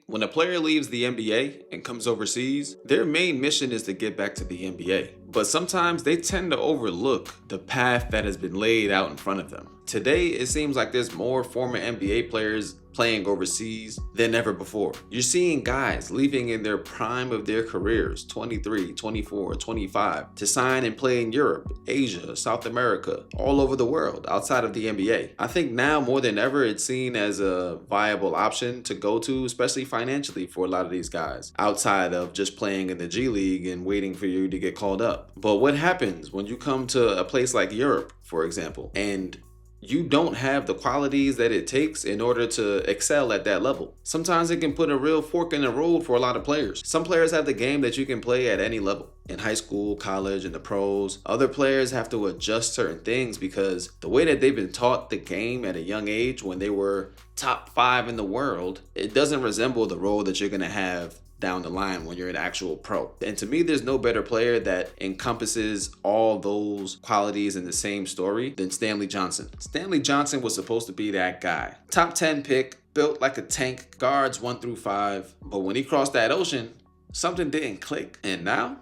When a player leaves the NBA and comes overseas, their main mission is to get back to the NBA. But sometimes they tend to overlook the path that has been laid out in front of them. Today, it seems like there's more former NBA players playing overseas than ever before. You're seeing guys leaving in their prime of their careers, 23, 24, 25, to sign and play in Europe, Asia, South America, all over the world outside of the NBA. I think now more than ever, it's seen as a viable option to go to, especially financially for a lot of these guys, outside of just playing in the G League and waiting for you to get called up. But what happens when you come to a place like Europe, for example, and you don't have the qualities that it takes in order to excel at that level? Sometimes it can put a real fork in the road for a lot of players. Some players have the game that you can play at any level, in high school, college, and the pros. Other players have to adjust certain things because the way that they've been taught the game at a young age when they were top 5 in the world, it doesn't resemble the role that you're going to have down the line when you're an actual pro. And to me, there's no better player that encompasses all those qualities in the same story than Stanley Johnson. Stanley Johnson was supposed to be that guy. Top 10 pick, built like a tank, guards 1 through 5. But when he crossed that ocean, something didn't click. And now,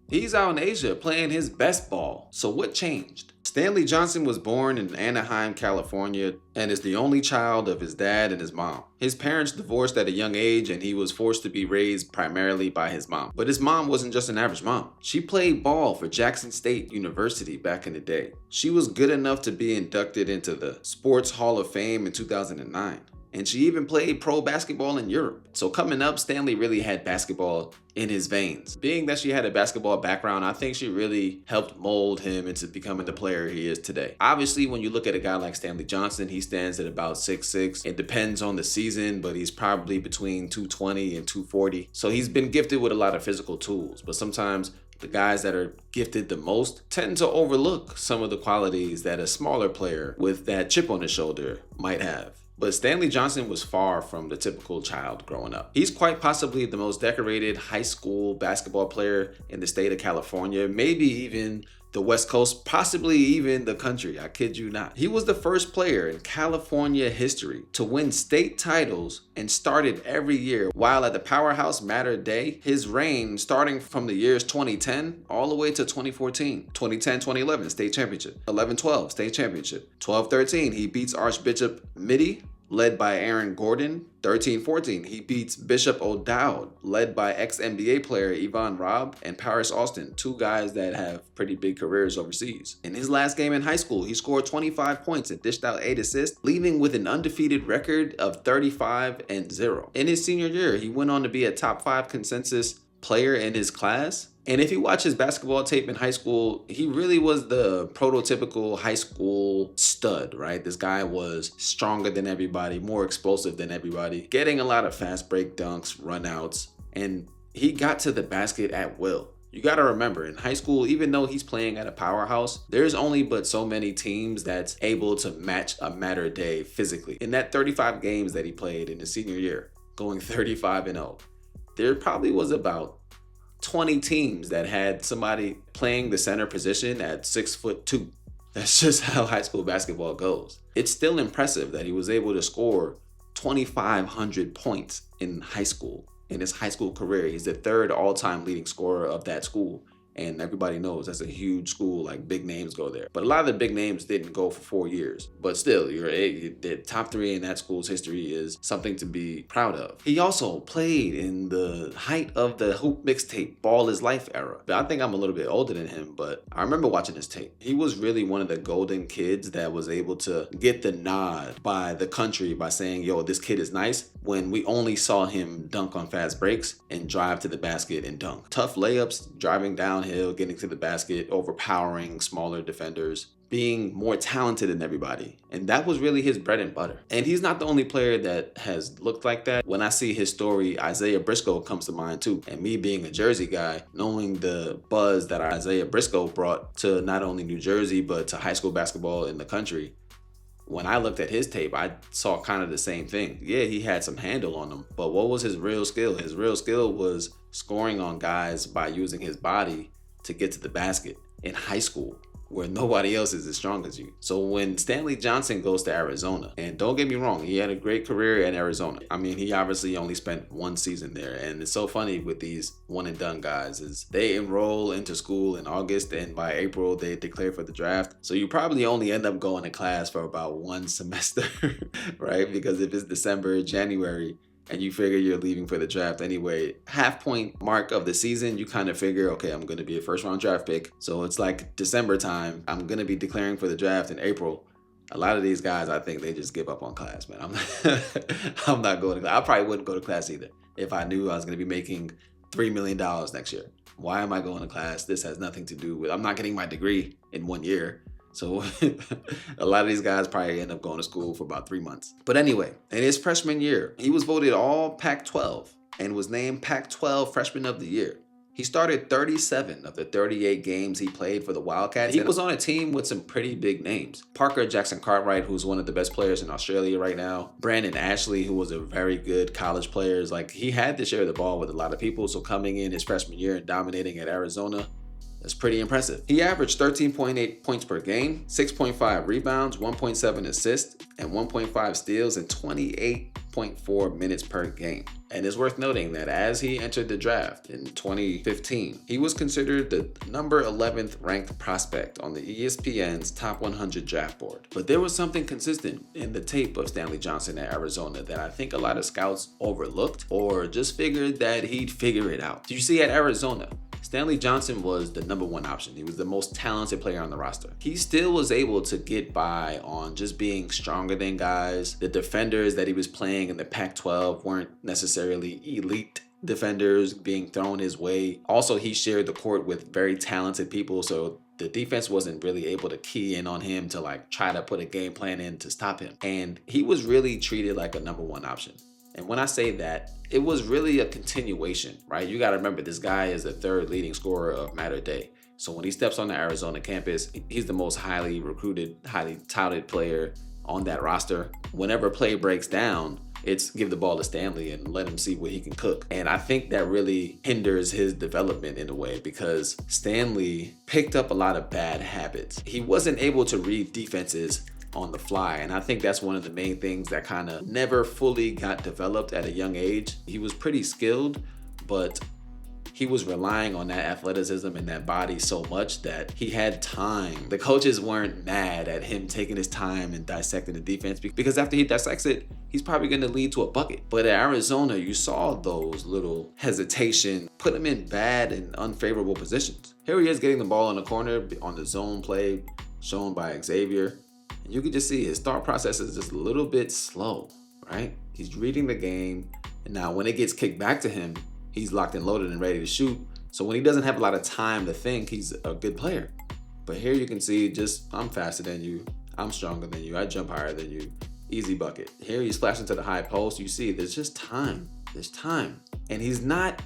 he's out in Asia playing his best ball. So what changed? Stanley Johnson was born in Anaheim, California, and is the only child of his dad and his mom. His parents divorced at a young age, and he was forced to be raised primarily by his mom. But his mom wasn't just an average mom. She played ball for Jackson State University back in the day. She was good enough to be inducted into the Sports Hall of Fame in 2009. And she even played pro basketball in Europe. So coming up, Stanley really had basketball in his veins. Being that she had a basketball background, I think she really helped mold him into becoming the player he is today. Obviously, when you look at a guy like Stanley Johnson, he stands at about 6'6". It depends on the season, but he's probably between 220 and 240. So he's been gifted with a lot of physical tools, but sometimes the guys that are gifted the most tend to overlook some of the qualities that a smaller player with that chip on his shoulder might have. But Stanley Johnson was far from the typical child growing up. He's quite possibly the most decorated high school basketball player in the state of California, maybe even the West Coast, possibly even the country. I kid you not. He was the first player in California history to win state titles and started every year. While at the Powerhouse Matter Day, his reign starting from the years 2010 all the way to 2014. 2010-2011 state championship. 11-12 state championship. 12-13 he beats Archbishop Mitty, led by Aaron Gordon. 13-14, he beats Bishop O'Dowd, led by ex-NBA player Yvonne Robb and Paris Austin, 2 guys that have pretty big careers overseas. In his last game in high school, he scored 25 points and dished out 8 assists, leaving with an undefeated record of 35-0. In his senior year, he went on to be a top 5 consensus player in his class. And if you watch his basketball tape in high school, he really was the prototypical high school stud, right? This guy was stronger than everybody, more explosive than everybody, getting a lot of fast break dunks, runouts, and he got to the basket at will. You got to remember, in high school, even though he's playing at a powerhouse, there's only but so many teams that's able to match a Matter Day physically. In that 35 games that he played in his senior year, going 35-0, there probably was about 20 teams that had somebody playing the center position at 6'2". That's just how high school basketball goes. It's still impressive that he was able to score 2,500 points in high school. In his high school career, he's the 3rd all-time leading scorer of that school. And everybody knows that's a huge school, like big names go there. But a lot of the big names didn't go for 4 years. But still, the top 3 in that school's history is something to be proud of. He also played in the height of the Hoop mixtape, Ball is Life era. But I think I'm a little bit older than him, but I remember watching his tape. He was really one of the golden kids that was able to get the nod by the country by saying, yo, this kid is nice, when we only saw him dunk on fast breaks and drive to the basket and dunk. Tough layups, driving downhill, getting to the basket, overpowering smaller defenders, being more talented than everybody. And that was really his bread and butter. And he's not the only player that has looked like that. When I see his story, Isaiah Briscoe comes to mind too. And me being a Jersey guy, knowing the buzz that Isaiah Briscoe brought to not only New Jersey, but to high school basketball in the country, when I looked at his tape, I saw kind of the same thing. Yeah, he had some handle on him, but what was his real skill? His real skill was scoring on guys by using his body to get to the basket in high school. where nobody else is as strong as you. So when Stanley Johnson goes to Arizona, and don't get me wrong, he had a great career in Arizona. I mean, he obviously only spent one season there. And it's so funny with these one and done guys is they enroll into school in August, and by April they declare for the draft. So you probably only end up going to class for about one semester, right? Because if it's December, January, and you figure you're leaving for the draft anyway, half point mark of the season, you kind of figure, okay, I'm going to be a first round draft pick. So it's like December time. I'm going to be declaring for the draft in April. A lot of these guys, I think they just give up on class, man. I'm not going to class. I probably wouldn't go to class either if I knew I was going to be making $3 million next year. Why am I going to class? This has nothing to do with, I'm not getting my degree in 1 year. So a lot of these guys probably end up going to school for about 3 months. But anyway, in his freshman year, he was voted all Pac-12 and was named Pac-12 Freshman of the Year. He started 37 of the 38 games he played for the Wildcats. He was on a team with some pretty big names. Parker Jackson Cartwright, who's one of the best players in Australia right now. Brandon Ashley, who was a very good college player. Like, he had to share the ball with a lot of people. So coming in his freshman year and dominating at Arizona, that's pretty impressive. He averaged 13.8 points per game, 6.5 rebounds, 1.7 assists, and 1.5 steals in 28.4 minutes per game. And it's worth noting that as he entered the draft in 2015, he was considered the number 11th ranked prospect on the ESPN's top 100 draft board. But there was something consistent in the tape of Stanley Johnson at Arizona that I think a lot of scouts overlooked or just figured that he'd figure it out. You see, at Arizona, Stanley Johnson was the number one option. He was the most talented player on the roster. He still was able to get by on just being stronger than guys. The defenders that he was playing in the Pac-12 weren't necessarily elite defenders being thrown his way. Also, he shared the court with very talented people, so the defense wasn't really able to key in on him to like try to put a game plan in to stop him. And he was really treated like a number one option. And when I say that, it was really a continuation, right? You got to remember, this guy is the third leading scorer of Matter Day. So when he steps on the Arizona campus, he's the most highly recruited, highly touted player on that roster. Whenever play breaks down, it's give the ball to Stanley and let him see what he can cook. And I think that really hinders his development in a way because Stanley picked up a lot of bad habits. He wasn't able to read defenses on the fly. And I think that's one of the main things that kind of never fully got developed at a young age. He was pretty skilled, but he was relying on that athleticism and that body so much that he had time. The coaches weren't mad at him taking his time and dissecting the defense because after he dissects it, he's probably going to lead to a bucket. But at Arizona, you saw those little hesitation, put him in bad and unfavorable positions. Here he is getting the ball in the corner on the zone play shown by Xavier. And you can just see his thought process is just a little bit slow, right? He's reading the game. And now when it gets kicked back to him, he's locked and loaded and ready to shoot. So when he doesn't have a lot of time to think, he's a good player. But here you can see just, I'm faster than you. I'm stronger than you. I jump higher than you. Easy bucket. Here he's flashing to the high post. You see, there's just time. There's time. And he's not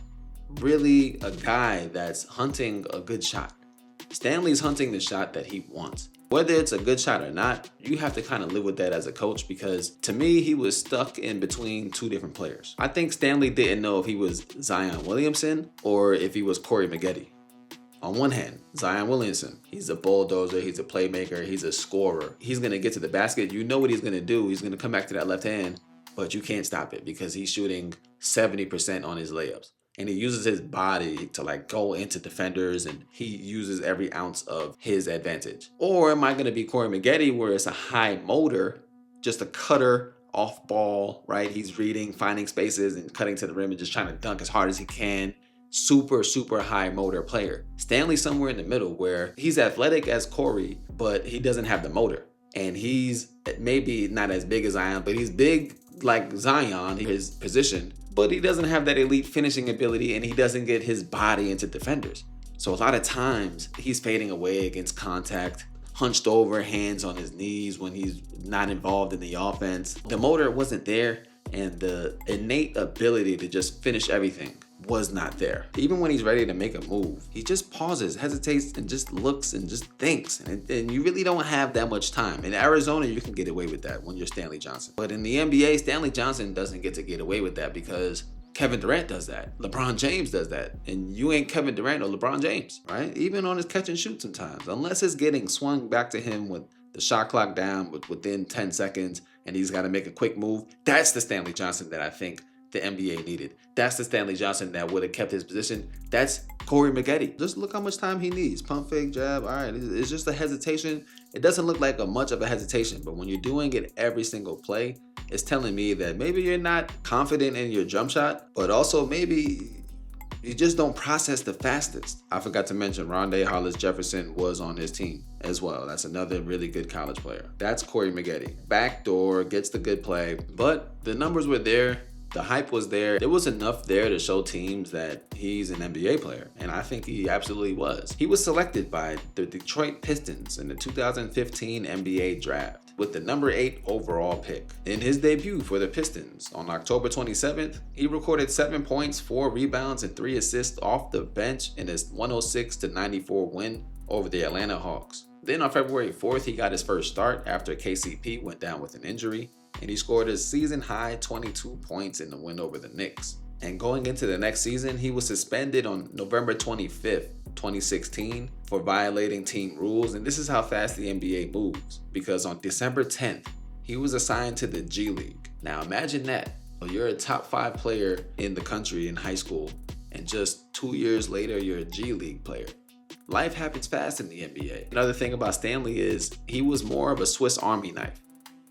really a guy that's hunting a good shot. Stanley's hunting the shot that he wants. Whether it's a good shot or not, you have to kind of live with that as a coach because to me, he was stuck in between two different players. I think Stanley didn't know if he was Zion Williamson or if he was Corey Maggette. On one hand, Zion Williamson, he's a bulldozer, he's a playmaker, he's a scorer. He's going to get to the basket. You know what he's going to do. He's going to come back to that left hand, but you can't stop it because he's shooting 70% on his layups. And he uses his body to like go into defenders and he uses every ounce of his advantage. Or am I going to be Corey Maggette where it's a high motor, just a cutter off ball, right? He's reading, finding spaces and cutting to the rim and just trying to dunk as hard as he can. Super, super high motor player. Stanley's somewhere in the middle where he's athletic as Corey, but he doesn't have the motor. And he's maybe not as big as Zion, but he's big like Zion, his position. But he doesn't have that elite finishing ability and he doesn't get his body into defenders. So a lot of times he's fading away against contact, hunched over, hands on his knees when he's not involved in the offense. The motor wasn't there and the innate ability to just finish everything was not there. Even when he's ready to make a move, he just pauses, hesitates, and just looks and just thinks. And you really don't have that much time. In Arizona, you can get away with that when you're Stanley Johnson. But in the NBA, Stanley Johnson doesn't get to get away with that because Kevin Durant does that. LeBron James does that. And you ain't Kevin Durant or LeBron James, right? Even on his catch and shoot sometimes. Unless it's getting swung back to him with the shot clock down within 10 seconds and he's got to make a quick move. That's the Stanley Johnson that I think the NBA needed. That's the Stanley Johnson that would have kept his position. That's Corey Maggette. Just look how much time he needs. Pump fake, jab. All right, it's just a hesitation. It doesn't look like much of a hesitation, but when you're doing it every single play, it's telling me that maybe you're not confident in your jump shot, but also maybe you just don't process the fastest. I forgot to mention Rondé Hollis-Jefferson was on his team as well. That's another really good college player. That's Corey Maggette. Backdoor, gets the good play, but the numbers were there. The hype was there. There was enough there to show teams that he's an NBA player, and I think he absolutely was. He was selected by the Detroit Pistons in the 2015 NBA draft with the number 8 overall pick. In his debut for the Pistons on October 27th, he recorded 7 points, 4 rebounds, and 3 assists off the bench in his 106-94 win over the Atlanta Hawks. Then on February 4th, he got his first start after KCP went down with an injury, and he scored his season-high 22 points in the win over the Knicks. And going into the next season, he was suspended on November 25th, 2016 for violating team rules. And this is how fast the NBA moves, because on December 10th, he was assigned to the G League. Now imagine that. You're a top 5 player in the country in high school, and just 2 years later, you're a G League player. Life happens fast in the NBA. Another thing about Stanley is he was more of a Swiss Army knife.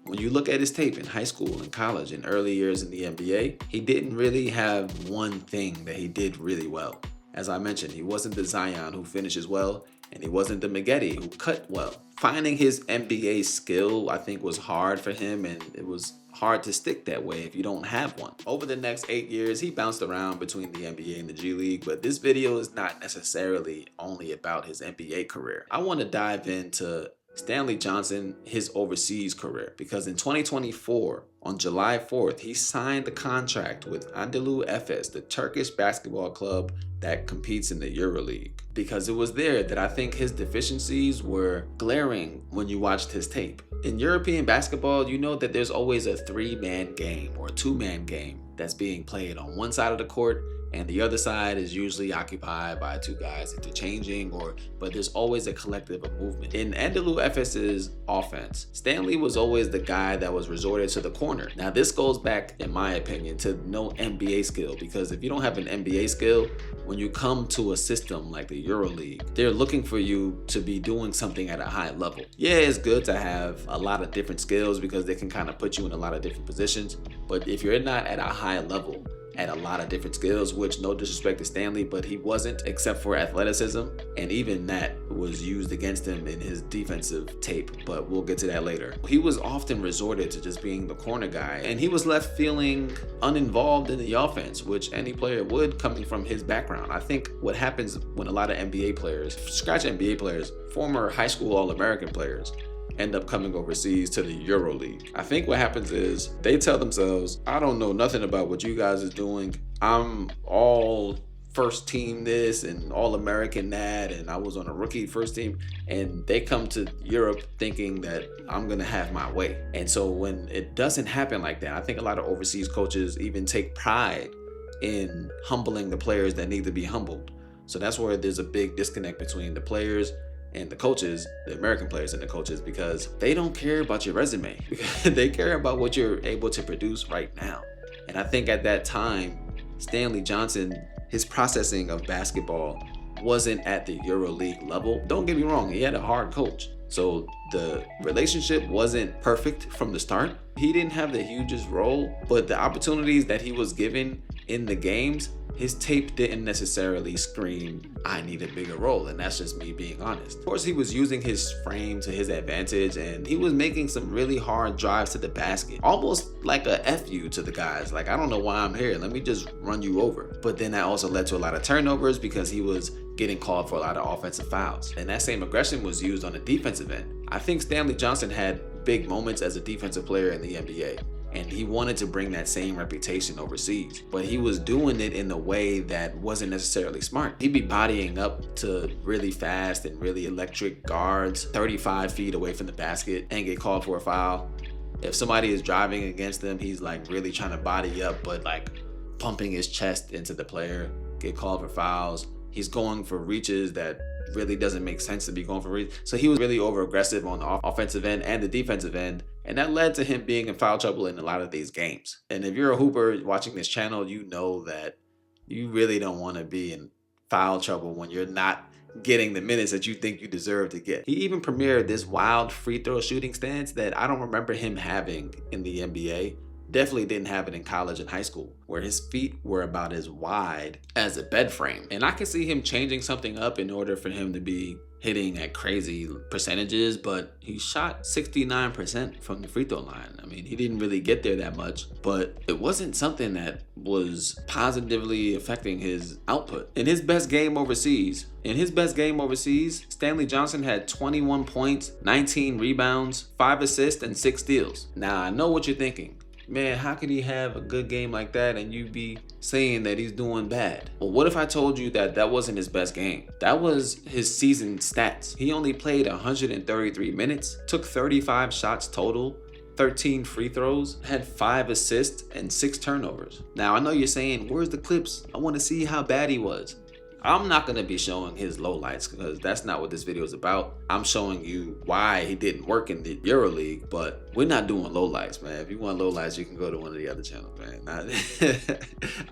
When you look at his tape in high school and college and early years in the NBA, he didn't really have one thing that he did really well. As I mentioned, he wasn't the Zion who finishes well, and he wasn't the Maggette who cut well. Finding his NBA skill, I think, was hard for him, and it was hard to stick that way if you don't have one. Over the next 8 years, he bounced around between the NBA and the G League, but this video is not necessarily only about his NBA career. I want to dive into Stanley Johnson, his overseas career, because in 2024, on July 4th, he signed the contract with Anadolu Efes, the Turkish basketball club that competes in the EuroLeague. Because it was there that I think his deficiencies were glaring when you watched his tape. In European basketball, you know that there's always a 3-man game or a 2-man game that's being played on one side of the court, and the other side is usually occupied by 2 guys interchanging, but there's always a collective of movement. In Anadolu Efes's offense, Stanley was always the guy that was resorted to the corner. Now this goes back, in my opinion, to no NBA skill, because if you don't have an NBA skill, when you come to a system like the EuroLeague, they're looking for you to be doing something at a high level. Yeah, it's good to have a lot of different skills because they can kind of put you in a lot of different positions, but if you're not at a high level, at a lot of different skills, which no disrespect to Stanley, but he wasn't, except for athleticism, and even that was used against him in his defensive tape, but we'll get to that later. He was often resorted to just being the corner guy, and he was left feeling uninvolved in the offense, which any player would coming from his background. I think what happens when a lot of NBA players, scratch NBA players, former high school All-American players, end up coming overseas to the EuroLeague. I think what happens is they tell themselves, I don't know nothing about what you guys is doing. I'm all first team this and all American that, and I was on a rookie first team, and they come to Europe thinking that I'm gonna have my way. And so when it doesn't happen like that, I think a lot of overseas coaches even take pride in humbling the players that need to be humbled. So that's where there's a big disconnect between the players and the coaches, the American players and the coaches, because they don't care about your resume. They care about what you're able to produce right now. And I think at that time, Stanley Johnson, his processing of basketball wasn't at the EuroLeague level. Don't get me wrong, he had a hard coach. So the relationship wasn't perfect from the start. He didn't have the hugest role, but the opportunities that he was given in the games, his tape didn't necessarily scream, I need a bigger role, and that's just me being honest. Of course, he was using his frame to his advantage, and he was making some really hard drives to the basket, almost like a F you to the guys. Like, I don't know why I'm here, let me just run you over. But then that also led to a lot of turnovers because he was getting called for a lot of offensive fouls. And that same aggression was used on the defensive end. I think Stanley Johnson had big moments as a defensive player in the NBA. And he wanted to bring that same reputation overseas, but he was doing it in a way that wasn't necessarily smart. He'd be bodying up to really fast and really electric guards 35 feet away from the basket and get called for a foul. If somebody is driving against them, he's like really trying to body up, but like pumping his chest into the player, get called for fouls. He's going for reaches that really doesn't make sense to be going for reaches. So he was really over aggressive on the offensive end and the defensive end. And that led to him being in foul trouble in a lot of these games. And if you're a hooper watching this channel, you know that you really don't want to be in foul trouble when you're not getting the minutes that you think you deserve to get. He even premiered this wild free throw shooting stance that I don't remember him having in the NBA. Definitely didn't have it in college and high school, where his feet were about as wide as a bed frame. And I can see him changing something up in order for him to be hitting at crazy percentages, but he shot 69% from the free throw line. I mean, he didn't really get there that much, but it wasn't something that was positively affecting his output. In his best game overseas, Stanley Johnson had 21 points, 19 rebounds, 5 assists, and 6 steals. Now, I know what you're thinking. Man, how could he have a good game like that and you be saying that he's doing bad? Well, what if I told you that that wasn't his best game? That was his season stats. He only played 133 minutes, took 35 shots total, 13 free throws, had 5 assists, and 6 turnovers. Now, I know you're saying, where's the clips? I want to see how bad he was. I'm not going to be showing his lowlights because that's not what this video is about. I'm showing you why he didn't work in the EuroLeague, but we're not doing lowlights, man. If you want lowlights, you can go to one of the other channels, man.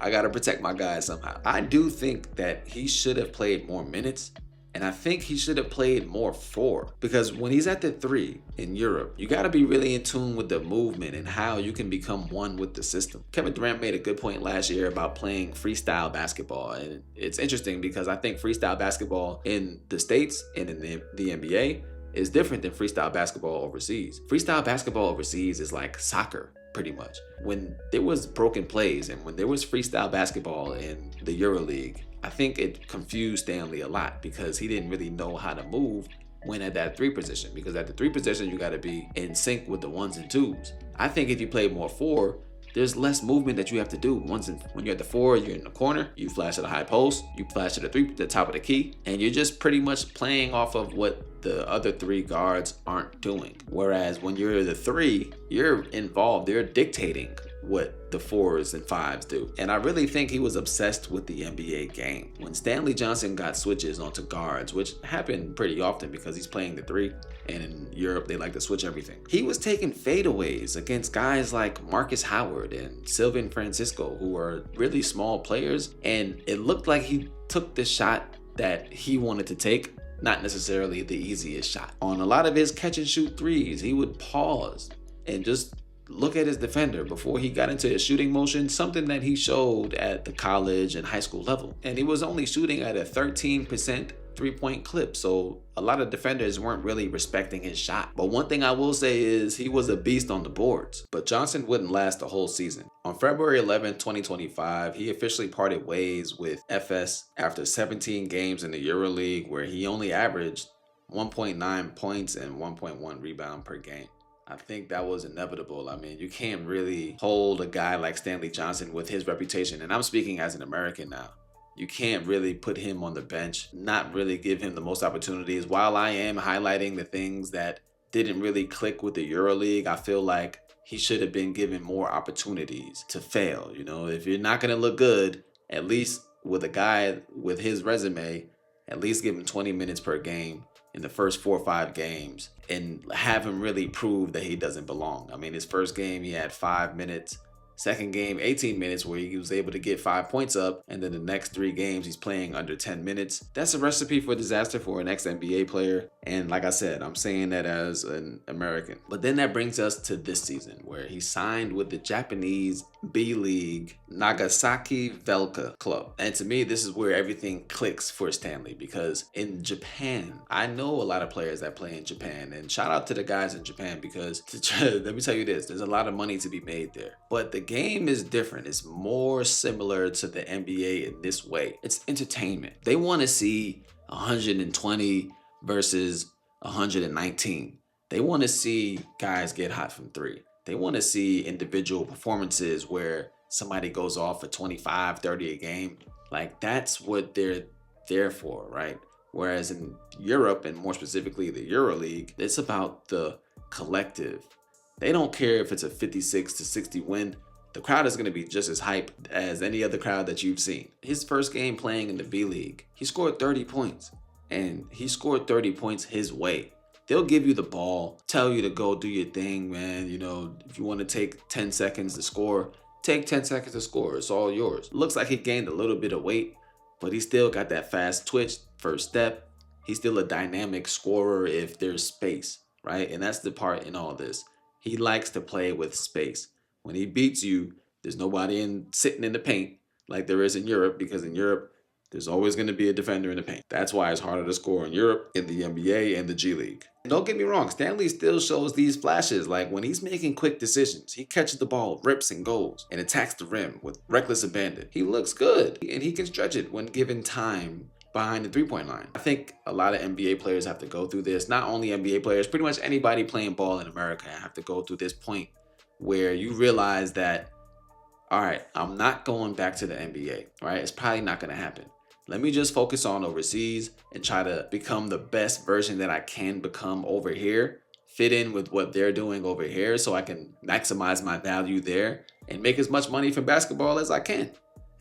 I got to protect my guys somehow. I do think that he should have played more minutes. And I think he should have played more 4, because when he's at the 3 in Europe, you got to be really in tune with the movement and how you can become one with the system. Kevin Durant made a good point last year about playing freestyle basketball. And it's interesting because I think freestyle basketball in the States and in the NBA is different than freestyle basketball overseas. Freestyle basketball overseas is like soccer, pretty much. When there was broken plays and when there was freestyle basketball in the EuroLeague, I think it confused Stanley a lot because he didn't really know how to move when at that 3 position. Because at the 3 position, you got to be in sync with the 1s and 2s. I think if you play more 4, there's less movement that you have to do. When you're at the 4, you're in the corner, you flash at a high post, you flash at the top of the key, and you're just pretty much playing off of what the other 3 guards aren't doing. Whereas when you're the 3, you're involved, they're dictating what the 4s and 5s do. And I really think he was obsessed with the NBA game. When Stanley Johnson got switches onto guards, which happened pretty often because he's playing the 3, and in Europe they like to switch everything, he was taking fadeaways against guys like Marcus Howard and Sylvan Francisco, who are really small players, and it looked like he took the shot that he wanted to take, not necessarily the easiest shot. On a lot of his catch and shoot 3s, he would pause and just look at his defender before he got into his shooting motion, something that he showed at the college and high school level. And he was only shooting at a 13% 3-point clip, so a lot of defenders weren't really respecting his shot. But one thing I will say is he was a beast on the boards. But Johnson wouldn't last the whole season. On February 11, 2025, he officially parted ways with FS after 17 games in the EuroLeague, where he only averaged 1.9 points and 1.1 rebound per game. I think that was inevitable. I mean, you can't really hold a guy like Stanley Johnson with his reputation, and I'm speaking as an American now. You can't really put him on the bench, not really give him the most opportunities. While I am highlighting the things that didn't really click with the EuroLeague, I feel like he should have been given more opportunities to fail. You know, if you're not going to look good, at least with a guy with his resume, at least give him 20 minutes per game in the first 4 or 5 games and have him really prove that he doesn't belong. I mean, his first game, he had 5 minutes. Second game, 18 minutes, where he was able to get 5 points up. And then the next 3 games, he's playing under 10 minutes. That's a recipe for disaster for an ex-NBA player. And like I said, I'm saying that as an American. But then that brings us to this season, where he signed with the Japanese B-League Nagasaki Velka Club. And to me, this is where everything clicks for Stanley, because in Japan, I know a lot of players that play in Japan. And shout out to the guys in Japan, because let me tell you this, there's a lot of money to be made there. But the game is different. It's more similar to the NBA in this way. It's entertainment. They want to see 120 versus 119. They want to see guys get hot from 3. They want to see individual performances where somebody goes off for 25, 30 a game. Like, that's what they're there for, right? Whereas in Europe, and more specifically the EuroLeague, it's about the collective. They don't care if it's a 56-60 win. the crowd is going to be just as hype as any other crowd that you've seen. His first game playing in the B League, he scored 30 points. And he scored 30 points his way. They'll give you the ball, tell you to go do your thing, man. You know, if you want to take 10 seconds to score, take 10 seconds to score. It's all yours. Looks like he gained a little bit of weight, but he still got that fast twitch, first step. He's still a dynamic scorer if there's space, right? And that's the part in all this. He likes to play with space. When he beats you, there's nobody sitting in the paint like there is in Europe, because in Europe, there's always going to be a defender in the paint. That's why it's harder to score in Europe, in the NBA, and the G League. And don't get me wrong, Stanley still shows these flashes. Like when he's making quick decisions, he catches the ball, rips and goes, and attacks the rim with reckless abandon. He looks good, and he can stretch it when given time behind the three-point line. I think a lot of NBA players have to go through this. Not only NBA players, pretty much anybody playing ball in America have to go through this point where you realize that, all right, I'm not going back to the NBA, right? It's probably not going to happen. Let me just focus on overseas and try to become the best version that I can become over here, fit in with what they're doing over here so I can maximize my value there and make as much money from basketball as I can.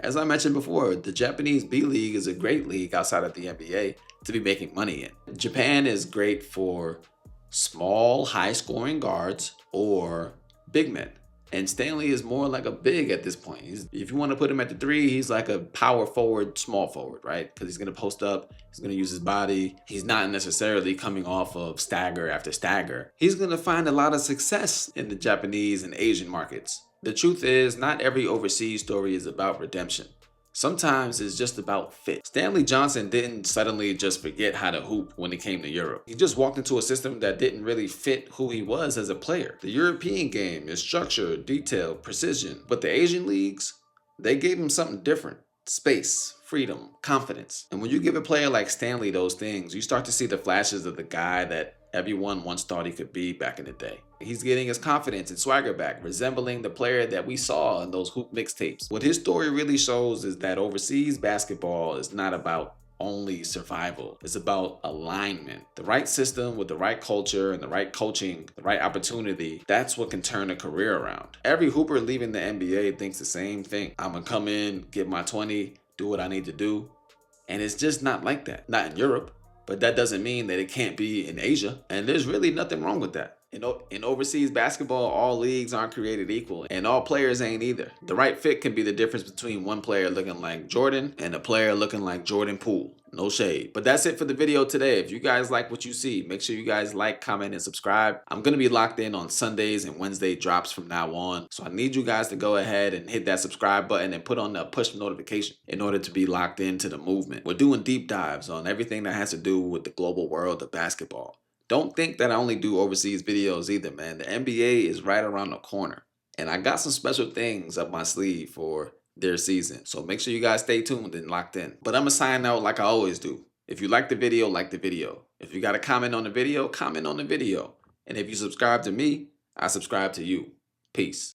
As I mentioned before, the Japanese B League is a great league outside of the NBA to be making money in. Japan is great for small, high-scoring guards or big men. And Stanley is more like a big at this point. If you want to put him at the three, he's like a power forward, small forward, right? Because he's going to post up. He's going to use his body. He's not necessarily coming off of stagger after stagger. He's going to find a lot of success in the Japanese and Asian markets. The truth is, not every overseas story is about redemption. Sometimes it's just about fit. Stanley Johnson didn't suddenly just forget how to hoop when it came to Europe. He just walked into a system that didn't really fit who he was as a player. The European game is structure, detail, precision. But the Asian leagues, they gave him something different. Space, freedom, confidence. And when you give a player like Stanley those things, you start to see the flashes of the guy that everyone once thought he could be back in the day. He's getting his confidence and swagger back, resembling the player that we saw in those hoop mixtapes. What his story really shows is that overseas basketball is not about only survival. It's about alignment. The right system with the right culture and the right coaching, the right opportunity, that's what can turn a career around. Every hooper leaving the NBA thinks the same thing. I'm gonna come in, get my 20, do what I need to do. And it's just not like that. Not in Europe. But that doesn't mean that it can't be in Asia. And there's really nothing wrong with that. In overseas basketball, all leagues aren't created equal, and all players ain't either. The right fit can be the difference between one player looking like Jordan and a player looking like Jordan Poole. No shade. But that's it for the video today. If you guys like what you see, make sure you guys like, comment, and subscribe. I'm going to be locked in on Sundays and Wednesday drops from now on. So I need you guys to go ahead and hit that subscribe button and put on the push notification in order to be locked into the movement. We're doing deep dives on everything that has to do with the global world of basketball. Don't think that I only do overseas videos either, man. The NBA is right around the corner. And I got some special things up my sleeve for their season. So make sure you guys stay tuned and locked in. But I'm going to sign out like I always do. If you like the video, like the video. If you got a comment on the video, comment on the video. And if you subscribe to me, I subscribe to you. Peace.